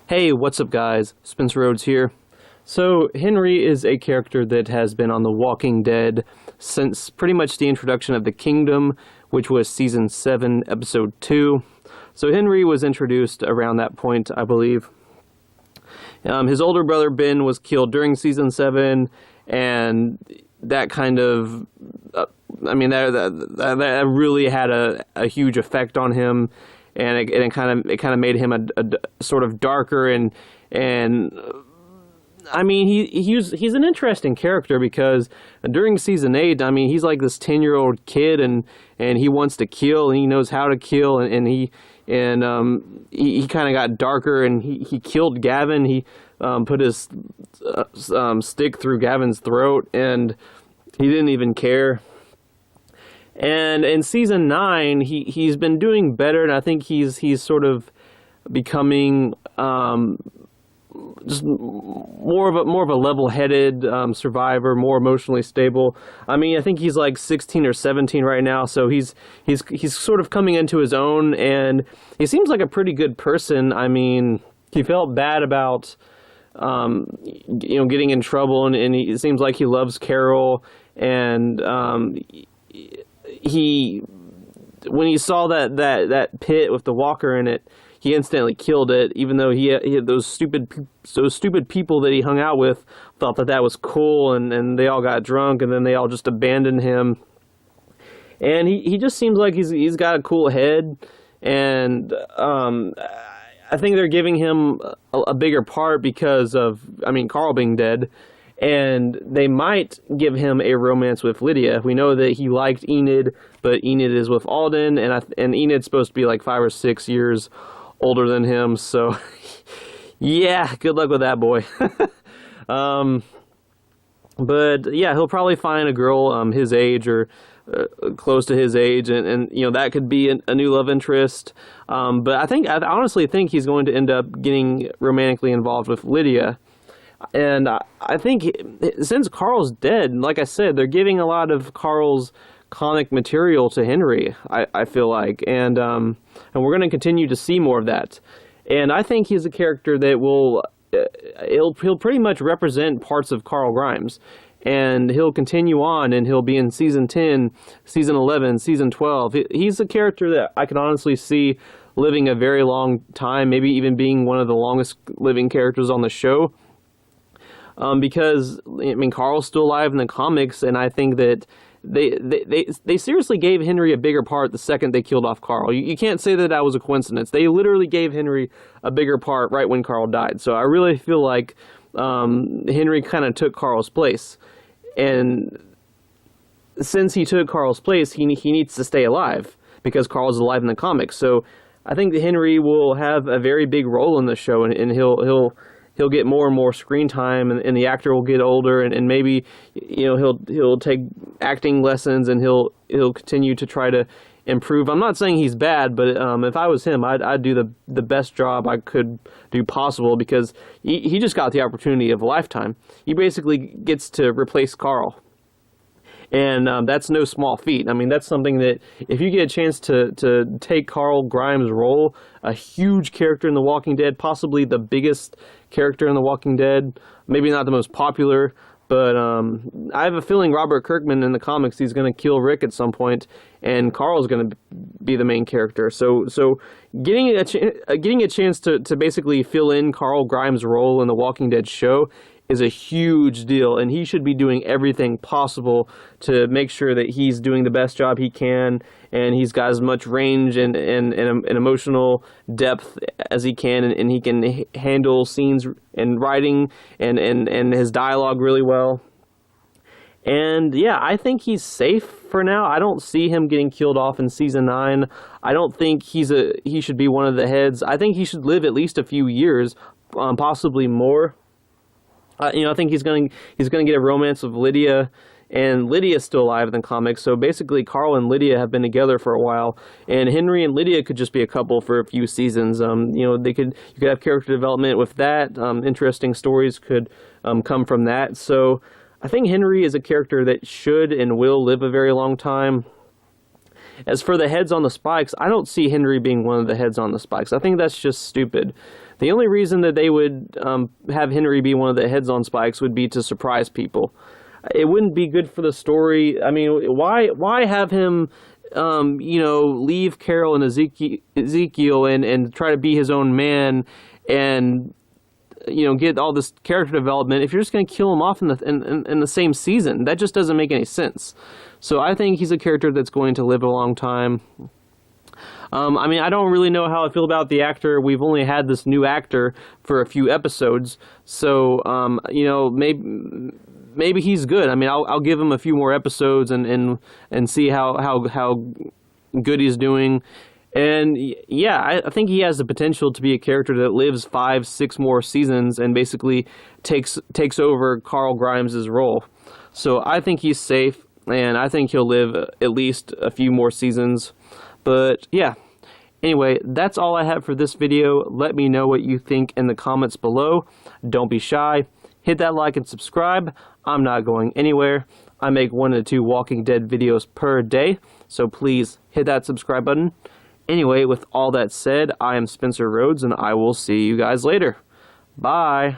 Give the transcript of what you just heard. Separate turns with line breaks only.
Hey, what's up, guys? Spencer Rhodes here. So, Henry is a character that has been on The Walking Dead since pretty much the introduction of the Kingdom, which was Season 7, Episode 2. So, Henry was introduced around that point, I believe. His older brother, Ben, was killed during Season 7, and that kind of... that really had a huge effect on him. And it kind of made him a sort of darker and I mean he's an interesting character because during season 8, I mean, he's like this 10-year-old kid and he wants to kill and he knows how to kill and he kind of got darker and he killed Gavin. He put his stick through Gavin's throat and he didn't even care. And in season 9, he's been doing better, and I think he's sort of becoming just more of a level-headed survivor, more emotionally stable. I mean, I think he's like 16 or 17 right now, so he's sort of coming into his own, and he seems like a pretty good person. I mean, he felt bad about getting in trouble, and it seems like he loves Carol, and when he saw that pit with the walker in it, he instantly killed it, even though he had those stupid people that he hung out with thought that was cool, and they all got drunk, and then they all just abandoned him. And he just seems like he's got a cool head, and I think they're giving him a bigger part because of, I mean, Carl being dead. And they might give him a romance with Lydia. We know that he liked Enid, but Enid is with Alden, and Enid's supposed to be like 5 or 6 years older than him. So, yeah, good luck with that boy. But yeah, he'll probably find a girl his age or close to his age, and that could be a new love interest. But I honestly think he's going to end up getting romantically involved with Lydia. And I think since Carl's dead, like I said, they're giving a lot of Carl's comic material to Henry, I feel like. And we're going to continue to see more of that. And I think he's a character that will... he'll pretty much represent parts of Carl Grimes. And he'll continue on, and he'll be in Season 10, Season 11, Season 12. He's a character that I can honestly see living a very long time, maybe even being one of the longest living characters on the show. Because, I mean, Carl's still alive in the comics, and I think that they seriously gave Henry a bigger part the second they killed off Carl. You can't say that was a coincidence. They literally gave Henry a bigger part right when Carl died. So I really feel like Henry kind of took Carl's place. And since he took Carl's place, he needs to stay alive, because Carl's alive in the comics. So I think that Henry will have a very big role in the show, and he'll get more and more screen time, and the actor will get older, and maybe he'll take acting lessons, and he'll continue to try to improve. I'm not saying he's bad, but if I was him, I'd do the best job I could do possible, because he just got the opportunity of a lifetime. He basically gets to replace Carl. And that's no small feat. I mean, that's something that if you get a chance to take Carl Grimes' role, a huge character in The Walking Dead, possibly the biggest character in The Walking Dead, maybe not the most popular, but I have a feeling Robert Kirkman in the comics, he's going to kill Rick at some point, and Carl's going to be the main character. So getting a chance to basically fill in Carl Grimes' role in The Walking Dead show is a huge deal, and he should be doing everything possible to make sure that he's doing the best job he can, and he's got as much range and emotional depth as he can, and he can handle scenes and writing and his dialogue really well. And yeah, I think he's safe for now. I don't see him getting killed off in Season 9. I don't think he should be one of the heads. I think he should live at least a few years, possibly more. I think he's going to get a romance with Lydia, and Lydia's still alive in the comics. So basically, Carl and Lydia have been together for a while, and Henry and Lydia could just be a couple for a few seasons. You could have character development with that. Interesting stories could come from that. So I think Henry is a character that should and will live a very long time. As for the heads on the spikes, I don't see Henry being one of the heads on the spikes. I think that's just stupid. The only reason that they would have Henry be one of the heads on spikes would be to surprise people. It wouldn't be good for the story. I mean, why have him, leave Carol and Ezekiel and try to be his own man and, get all this character development if you're just going to kill him off in the same season? That just doesn't make any sense. So I think he's a character that's going to live a long time. I don't really know how I feel about the actor. We've only had this new actor for a few episodes, so maybe he's good. I mean, I'll give him a few more episodes and see how good he's doing. And yeah, I think he has the potential to be a character that lives 5-6 more seasons and basically takes over Carl Grimes' role. So I think he's safe, and I think he'll live at least a few more seasons. But yeah, anyway, that's all I have for this video. Let me know what you think in the comments below. Don't be shy. Hit that like and subscribe. I'm not going anywhere. I make 1 to 2 Walking Dead videos per day, so please hit that subscribe button. Anyway, with all that said, I am Spencer Rhodes, and I will see you guys later. Bye.